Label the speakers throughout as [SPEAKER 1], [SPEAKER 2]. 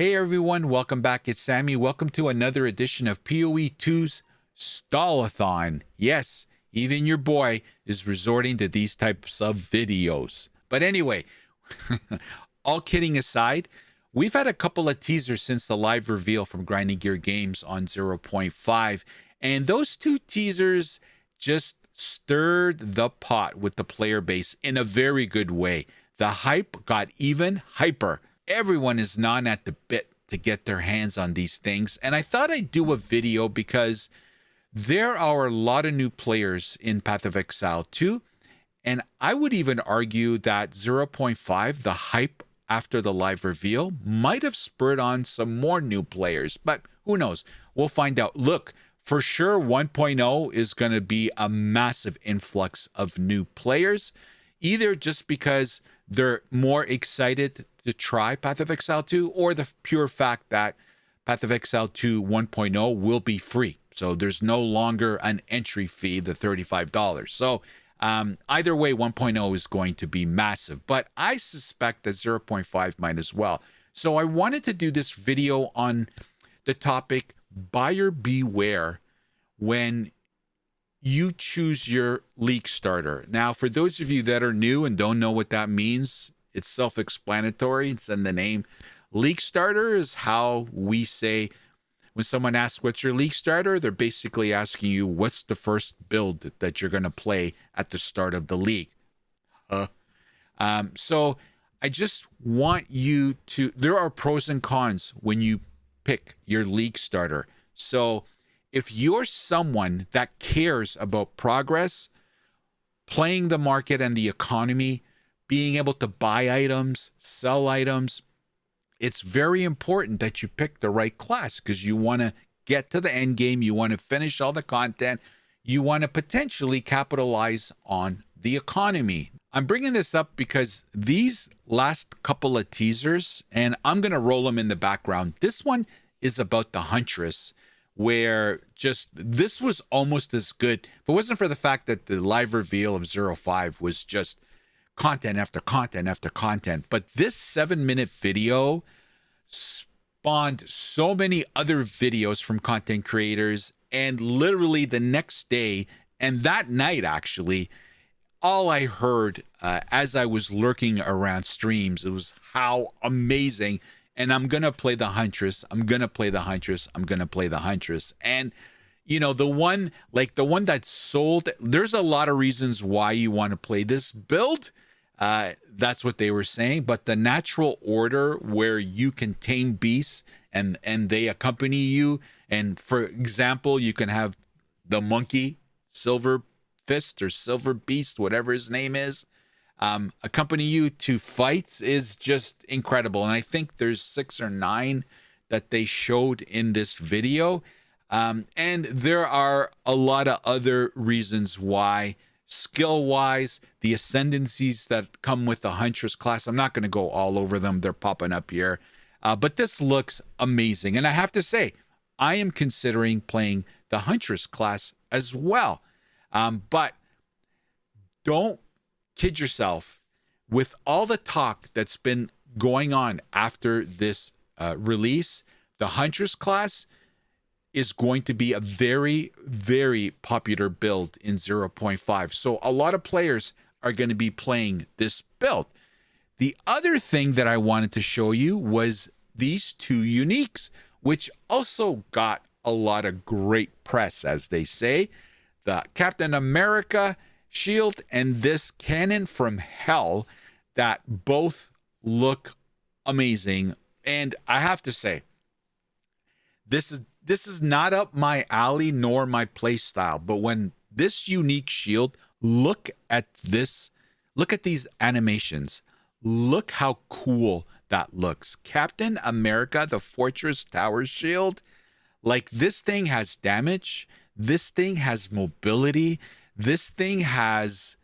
[SPEAKER 1] Hey everyone, welcome back. It's Sammy. Welcome to another edition of POE 2's Stallathon. Yes, even your boy is resorting to these types of videos. But anyway, all kidding aside, we've had a couple of teasers since the live reveal from Grinding Gear Games on 0.5, and those two teasers just stirred the pot with the player base in a very good way. The hype got even hyper. Everyone is gnawing at the bit to get their hands on these things. And I thought I'd do a video because there are a lot of new players in Path of Exile 2. And I would even argue that 0.5, the hype after the live reveal, might have spurred on some more new players. But who knows? We'll find out. Look, for sure 1.0 is going to be a massive influx of new players, either just because they're more excited to try Path of Exile 2, or the pure fact that Path of Exile 2 1.0 will be free. So there's no longer an entry fee, the $35. So either way, 1.0 is going to be massive, but I suspect that 0.5 might as well. So I wanted to do this video on the topic buyer beware when you choose your league starter. Now, for those of you that are new and don't know what that means, it's self-explanatory. It's in the name. League starter is how we say when someone asks what's your league starter, they're basically asking you what's the first build that you're going to play at the start of the league. So I just want you to, there are pros and cons when you pick your league starter. So if you're someone that cares about progress, playing the market and the economy, being able to buy items, sell items, it's very important that you pick the right class because you want to get to the end game. You want to finish all the content. You want to potentially capitalize on the economy. I'm bringing this up because these last couple of teasers, and I'm going to roll them in the background. This one is about the Huntress, where just this was almost as good. If it wasn't for the fact that the live reveal of 0.5 was just content after content after content. But this 7-minute video spawned so many other videos from content creators. And literally the next day, and that night actually, all I heard as I was lurking around streams, it was how amazing. And I'm going to play the Huntress. I'm going to play the Huntress. I'm going to play the Huntress. And, you know, the one that sold, there's a lot of reasons why you want to play this build. That's what they were saying. But the natural order where you can tame beasts and they accompany you. And for example, you can have the monkey, Silver Fist or Silver Beast, whatever his name is, accompany you to fights is just incredible. And I think there's 6 or 9 that they showed in this video. And there are a lot of other reasons why, skill-wise, the ascendancies that come with the Huntress class. I'm not going to go all over them. They're popping up here. But this looks amazing. And I have to say, I am considering playing the Huntress class as well. But don't kid yourself. With all the talk that's been going on after this release, the Huntress class is going to be a very, very popular build in 0.5. So a lot of players are going to be playing this build. The other thing that I wanted to show you was these 2 uniques, which also got a lot of great press, as they say. The Captain America shield and this cannon from hell, that both look amazing. And I have to say, this is not up my alley nor my play style, but when this unique shield, look at this, look at these animations, look how cool that looks. Captain America, the Fortress Tower shield, like this thing has damage, this thing has mobility, this thing has,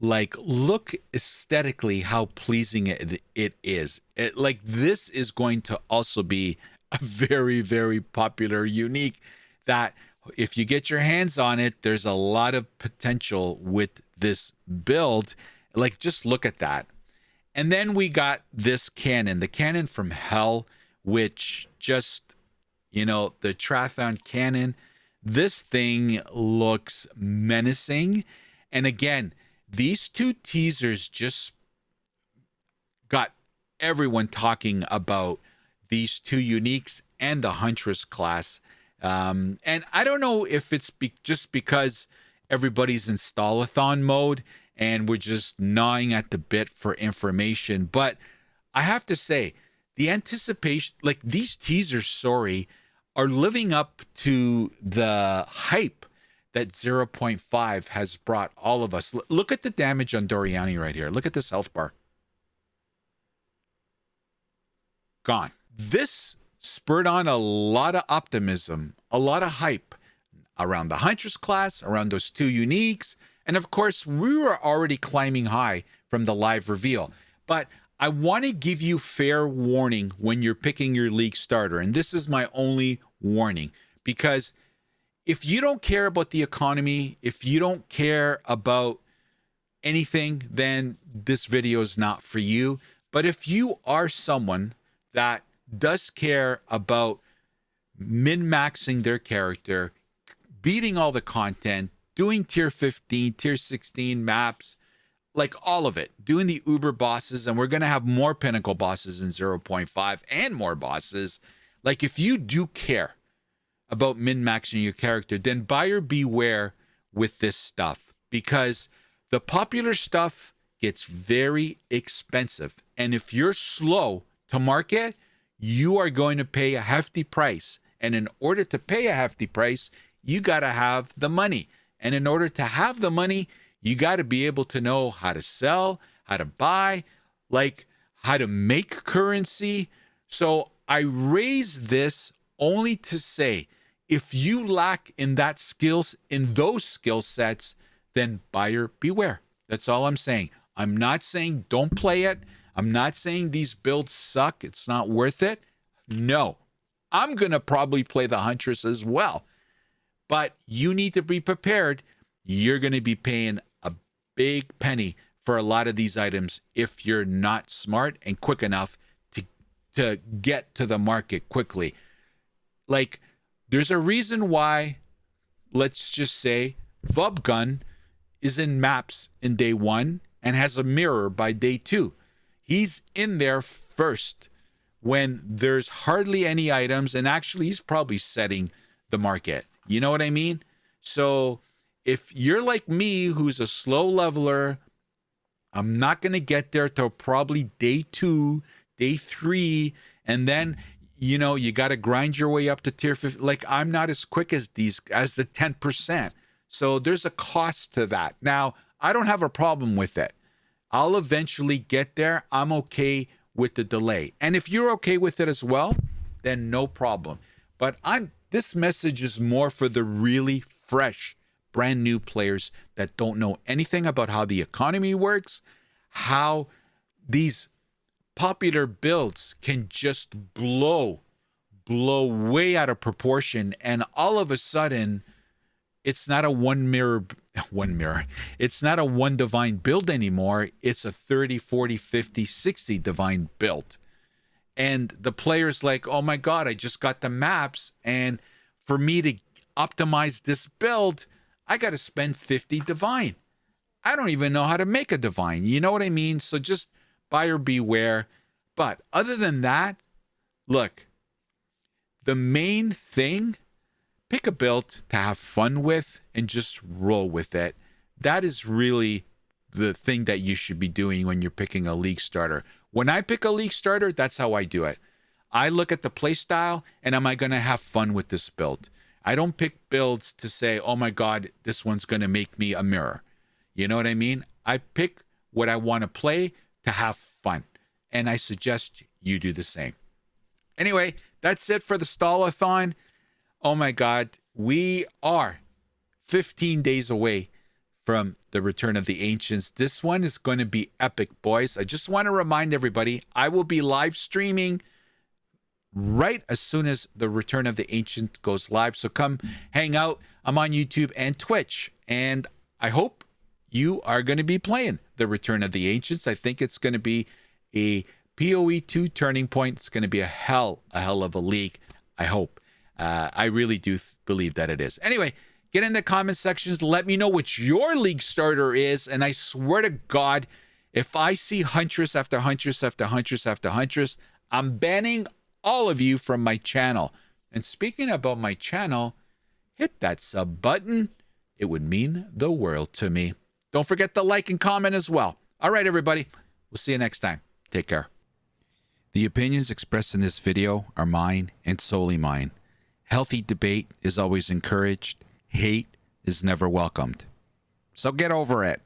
[SPEAKER 1] like, look aesthetically how pleasing it is. Like, this is going to also be a very, very popular unique that if you get your hands on it, there's a lot of potential with this build. Like, just look at that. And then we got this cannon, the cannon from hell, which just, the Stallathon cannon, this thing looks menacing. And again, these two teasers just got everyone talking about these two uniques and the Huntress class. And I don't know if it's just because everybody's in Stallathon mode and we're just gnawing at the bit for information. But I have to say, the anticipation, like these teasers, are living up to the hype that 0.5 has brought all of us. Look at the damage on Doriani right here. Look at this health bar. Gone. This spurred on a lot of optimism, a lot of hype around the Huntress class, around those two uniques. And of course, we were already climbing high from the live reveal. But I want to give you fair warning when you're picking your league starter. And this is my only warning, because if you don't care about the economy, if you don't care about anything, then this video is not for you. But if you are someone that does care about min-maxing their character, beating all the content, doing tier 15, tier 16 maps, like all of it, doing the Uber bosses, and we're going to have more Pinnacle bosses in 0.5 and more bosses. Like if you do care about min-maxing your character, then buyer beware with this stuff, because the popular stuff gets very expensive. And if you're slow to market, you are going to pay a hefty price. And in order to pay a hefty price, you got to have the money. And in order to have the money, you got to be able to know how to sell, how to buy, like how to make currency. So I raise this only to say, if you lack in that skills, in those skill sets, then buyer beware. That's all I'm saying. I'm not saying don't play it. I'm not saying these builds suck. It's not worth it. No, I'm going to probably play the Huntress as well. But you need to be prepared. You're going to be paying a big penny for a lot of these items if you're not smart and quick enough to get to the market quickly. Like, there's a reason why, let's just say, Vubgun is in maps in day 1 and has a mirror by day 2. He's in there first when there's hardly any items, and actually he's probably setting the market. You know what I mean? So if you're like me, who's a slow leveler, I'm not going to get there till probably day 2, day 3, and then, you got to grind your way up to tier 50. Like, I'm not as quick as the 10%. So there's a cost to that. Now, I don't have a problem with it. I'll eventually get there. I'm okay with the delay. And if you're okay with it as well, then no problem. But this message is more for the really fresh, brand new players that don't know anything about how the economy works, how these popular builds can just blow way out of proportion, and all of a sudden it's not a one mirror, it's not a one divine build anymore. It's a 30, 40, 50, 60 divine build. And the player's like, oh my God, I just got the maps, and for me to optimize this build, I got to spend 50 divine. I don't even know how to make a divine. You know what I mean? So just buyer beware. But other than that, look, the main thing, pick a build to have fun with and just roll with it. That is really the thing that you should be doing when you're picking a league starter. When I pick a league starter, that's how I do it. I look at the play style and am I going to have fun with this build? I don't pick builds to say, oh my God, this one's going to make me a mirror. You know what I mean? I pick what I want to play to have fun. And I suggest you do the same. Anyway, that's it for the Stallathon. Oh my God, we are 15 days away from the Return of the Ancients. This one is going to be epic, boys. I just want to remind everybody, I will be live streaming right as soon as the Return of the Ancient goes live. So come hang out. I'm on YouTube and Twitch, and I hope you are going to be playing the Return of the Ancients. I think it's going to be a POE 2 Turning Point is going to be a hell of a league. I hope. I really do believe that it is. Anyway, get in the comment sections. Let me know what your league starter is. And I swear to God, if I see Huntress after Huntress after Huntress after Huntress, I'm banning all of you from my channel. And speaking about my channel, hit that sub button. It would mean the world to me. Don't forget to like and comment as well. All right, everybody. We'll see you next time. Take care. The opinions expressed in this video are mine and solely mine. Healthy debate is always encouraged. Hate is never welcomed. So get over it.